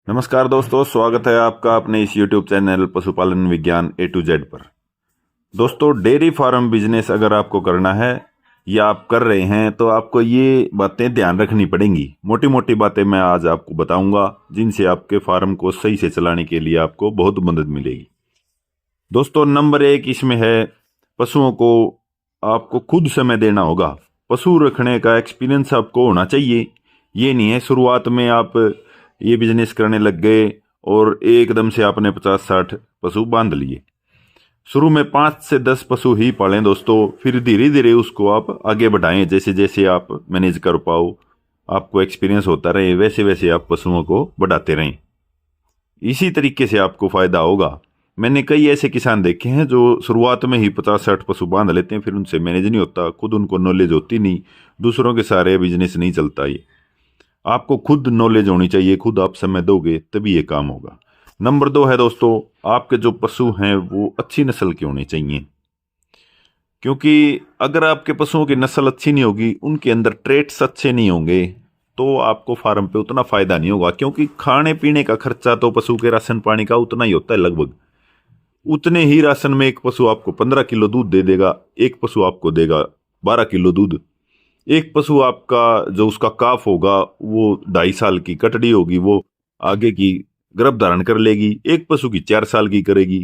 नमस्कार दोस्तों, स्वागत है आपका अपने इस YouTube चैनल पशुपालन विज्ञान A to Z पर। दोस्तों, डेयरी फार्म बिजनेस अगर आपको करना है या आप कर रहे हैं तो आपको ये बातें ध्यान रखनी पड़ेंगी। मोटी मोटी बातें मैं आज आपको बताऊंगा जिनसे आपके फार्म को सही से चलाने के लिए आपको बहुत मदद मिलेगी। दोस्तों, नंबर 1 इसमें है, पशुओं को आपको खुद समय देना होगा। पशु रखने का एक्सपीरियंस आपको होना चाहिए। ये नहीं है शुरुआत में आप ये बिजनेस करने लग गए और एकदम से आपने 50-60 पशु बांध लिए। शुरू में 5 से 10 पशु ही पालें दोस्तों, फिर धीरे धीरे उसको आप आगे बढ़ाएं। जैसे जैसे आप मैनेज कर पाओ, आपको एक्सपीरियंस होता रहे, वैसे वैसे आप पशुओं को बढ़ाते रहें। इसी तरीके से आपको फायदा होगा। मैंने कई ऐसे किसान देखे हैं जो शुरुआत में ही 50-60 पशु बांध लेते हैं, फिर उनसे मैनेज नहीं होता, खुद उनको नॉलेज होती नहीं, दूसरों के सारे बिजनेस नहीं चलता। ये आपको खुद नॉलेज होनी चाहिए, खुद आप समय दोगे तभी ये काम होगा। नंबर 2 है दोस्तों, आपके जो पशु हैं वो अच्छी नस्ल के होने चाहिए। क्योंकि अगर आपके पशुओं की नस्ल अच्छी नहीं होगी, उनके अंदर ट्रेट्स अच्छे नहीं होंगे, तो आपको फार्म पे उतना फायदा नहीं होगा। क्योंकि खाने पीने का खर्चा तो पशु के राशन पानी का उतना ही होता है लगभग। उतने ही राशन में एक पशु आपको 15 किलो दूध दे देगा, एक पशु आपको देगा 12 किलो दूध। एक पशु आपका जो उसका काफ होगा वो 2.5 साल की कटड़ी होगी, वो आगे की गर्भ धारण कर लेगी। एक पशु की 4 साल की करेगी।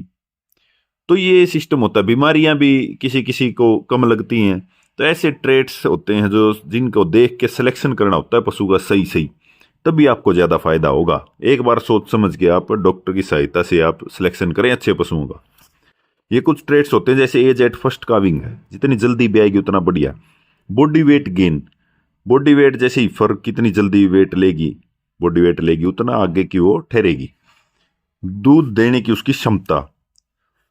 तो ये सिस्टम होता है। बीमारियां भी किसी किसी को कम लगती हैं। तो ऐसे ट्रेट्स होते हैं जो जिनको देख के सिलेक्शन करना होता है पशु का सही सही, तभी आपको ज़्यादा फायदा होगा। एक बार सोच समझ के आप डॉक्टर की सहायता से आप सिलेक्शन करें अच्छे पशुओं का। ये कुछ ट्रेट्स होते हैं, जैसे एज एट फर्स्ट काविंग है, जितनी जल्दी भी आएगी उतना बढ़िया। Body weight gain, body weight जैसे ही फर्क कितनी जल्दी वेट लेगी, बॉडी वेट लेगी, उतना आगे की वो ठहरेगी। दूध देने की उसकी क्षमता,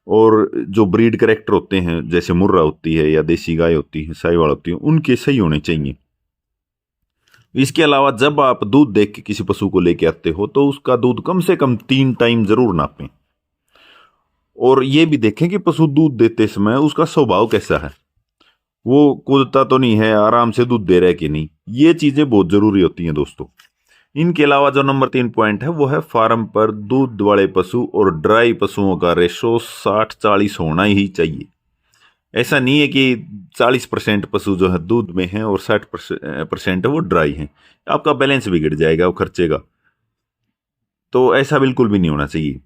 और जो ब्रीड करेक्टर होते हैं जैसे मुर्रा होती है या देसी गाय होती है, साहिवाल होती है, उनके सही होने चाहिए। इसके अलावा जब आप दूध देख के किसी पशु को लेके आते हो तो उसका दूध कम से कम 3 टाइम जरूर नापें। और ये भी देखें कि पशु दूध देते समय उसका स्वभाव कैसा है, वो कूदता तो नहीं है, आराम से दूध दे रहा है कि नहीं। ये चीजें बहुत जरूरी होती हैं दोस्तों। इनके अलावा जो नंबर 3 पॉइंट है वो है, फार्म पर दूध वाले पशु और ड्राई पशुओं का रेशो 60-40 होना ही चाहिए। ऐसा नहीं है कि 40% पशु जो है दूध में है और 60% है वो ड्राई है, आपका बैलेंस बिगड़ जाएगा वो खर्चे का। तो ऐसा बिल्कुल भी नहीं होना चाहिए।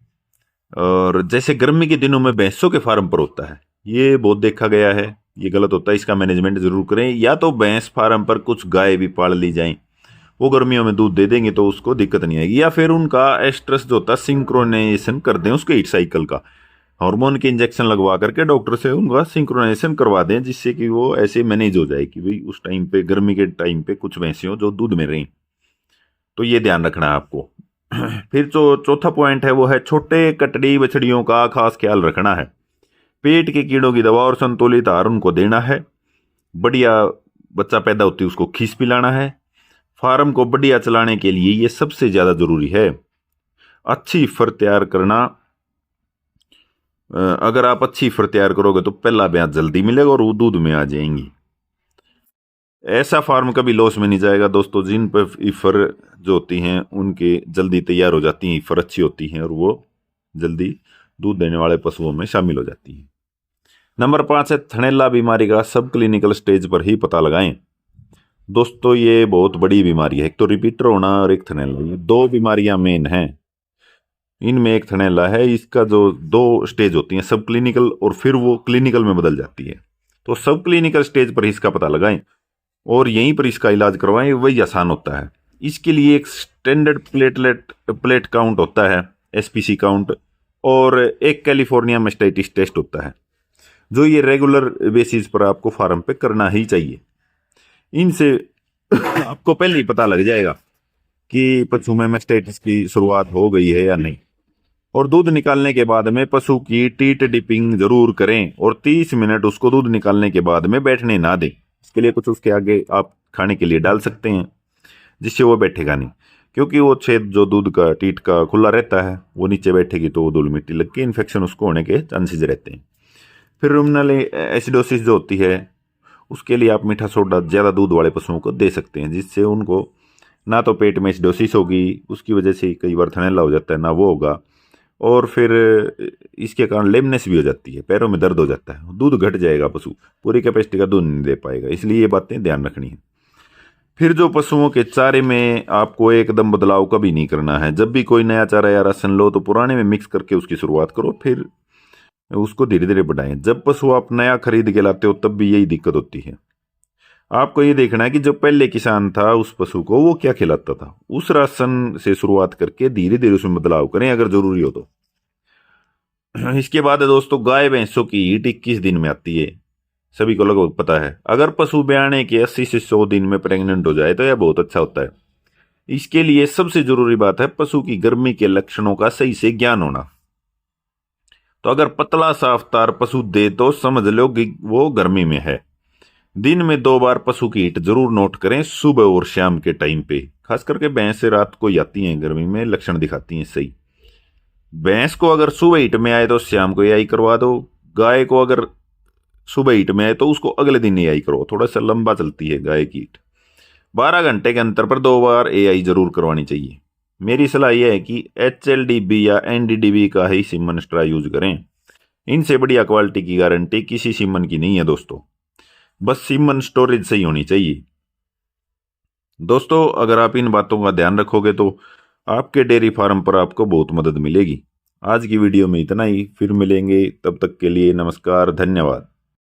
और जैसे गर्मी के दिनों में भैंसों के फार्म पर होता है, ये बहुत देखा गया है, ये गलत होता है। इसका मैनेजमेंट जरूर करें। या तो भैंस फार्म पर कुछ गाय भी पाल ली जाएं, वो गर्मियों में दूध दे देंगे तो उसको दिक्कत नहीं आएगी। या फिर उनका एस्ट्रस जो होता है सिंक्रोनाइजेशन कर दें उसके हीट साइकिल का, हार्मोन के इंजेक्शन लगवा करके डॉक्टर से उनका सिंक्रोनाइजेशन करवा दें, जिससे कि वो ऐसे मैनेज हो जाए कि भाई उस टाइम पे, गर्मी के टाइम पे कुछ भैंसें हो जो दूध में रहें। तो ये ध्यान रखना है आपको। फिर जो चौथा पॉइंट है वो है, छोटे कटड़ी बछड़ियों का खास ख्याल रखना है। पेट के कीड़ों की दवा और संतुलित आहार उनको देना है। बढ़िया बच्चा पैदा होती है उसको खीस पिलाना है। फार्म को बढ़िया चलाने के लिए ये सबसे ज्यादा जरूरी है। अच्छी फर तैयार करना, अगर आप अच्छी फर तैयार करोगे तो पहला ब्याज जल्दी मिलेगा और वो दूध में आ जाएंगी। ऐसा फार्म कभी लॉस में नहीं जाएगा दोस्तों जिन पर फर जो होती हैं उनके जल्दी तैयार हो जाती हैं, फर अच्छी होती हैं और वो जल्दी दूध देने वाले पशुओं में शामिल हो जाती हैं। नंबर 5 है, थनैला बीमारी का सब क्लिनिकल स्टेज पर ही पता लगाएं। दोस्तों, ये बहुत बड़ी बीमारी है। एक तो रिपीटर होना और एक थनैला, ये 2 बीमारियां मेन हैं। इनमें एक थनैला है, इसका जो 2 स्टेज होती हैं, सब क्लिनिकल और फिर वो क्लिनिकल में बदल जाती है। तो सब क्लिनिकल स्टेज पर ही इसका पता लगाएं और यहीं पर इसका इलाज करवाएं, वही आसान होता है। इसके लिए एक स्टैंडर्ड प्लेट काउंट होता है, एसपीसी काउंट, और एक कैलिफोर्निया मेस्टाइटिस टेस्ट होता है, जो ये रेगुलर बेसिस पर आपको फार्म पे करना ही चाहिए। इनसे आपको पहले ही पता लग जाएगा कि पशु में मेस्टाइटिस की शुरुआत हो गई है या नहीं। और दूध निकालने के बाद में पशु की टीट डिपिंग जरूर करें और 30 मिनट उसको दूध निकालने के बाद में बैठने ना दें। इसके लिए कुछ उसके आगे आप खाने के लिए डाल सकते हैं जिससे वो बैठेगा नहीं, क्योंकि वो छेद जो दूध का टीट का खुला रहता है, वो नीचे बैठेगी तो वो धूल मिट्टी लग के इन्फेक्शन उसको होने के चांसेस रहते हैं। फिर रुमिनल एसिडोसिस जो होती है, उसके लिए आप मीठा सोडा ज़्यादा दूध वाले पशुओं को दे सकते हैं, जिससे उनको ना तो पेट में एसिडोसिस होगी, उसकी वजह से कई बार थनैला हो जाता है, ना वो होगा। और फिर इसके कारण लेमनेस भी हो जाती है, पैरों में दर्द हो जाता है, दूध घट जाएगा, पशु पूरी कैपेसिटी का दूध नहीं दे पाएगा। इसलिए ये बातें ध्यान रखनी है। फिर जो पशुओं के चारे में आपको एकदम बदलाव कभी नहीं करना है। जब भी कोई नया चारा या राशन लो तो पुराने में मिक्स करके उसकी शुरुआत करो, फिर उसको धीरे धीरे बढ़ाएं। जब पशु आप नया खरीद के लाते हो तब भी यही दिक्कत होती है। आपको ये देखना है कि जो पहले किसान था उस पशु को वो क्या खिलाता था, उस राशन से शुरुआत करके धीरे धीरे उसमें बदलाव करें अगर जरूरी हो तो। इसके बाद है दोस्तों, गाय भैंसों की हीट 21 दिन में आती है, सभी को लगभग पता है। अगर पशु ब्याने के 80 से 100 दिन में प्रेग्नेंट हो जाए तो यह बहुत अच्छा होता है। इसके लिए सबसे जरूरी बात है पशु की गर्मी के लक्षणों का सही से ज्ञान होना। तो अगर पतला साफ तार पशु दे तो समझ लो कि वो गर्मी में है। दिन में 2 बार पशु की हीट जरूर नोट करें, सुबह और शाम के टाइम पे। खास करके भैंस रात को आती हैं, गर्मी में लक्षण दिखाती हैं सही। भैंस को अगर सुबह हीट में आए तो शाम को एआई करवा दो। गाय को अगर सुबह हीट में आए तो उसको अगले दिन एआई करवाओ। थोड़ा सा लंबा चलती है गाय की हीट। 12 घंटे के अंतर पर 2 बार एआई जरूर करवानी चाहिए। मेरी सलाह यह है कि HLDB या NDDB का ही सीमन स्ट्रा यूज करें। इनसे बढ़िया क्वालिटी की गारंटी किसी सीमन की नहीं है दोस्तों। बस सीमन स्टोरेज सही होनी चाहिए। दोस्तों अगर आप इन बातों का ध्यान रखोगे तो आपके डेयरी फार्म पर आपको बहुत मदद मिलेगी। आज की वीडियो में इतना ही, फिर मिलेंगे, तब तक के लिए नमस्कार, धन्यवाद।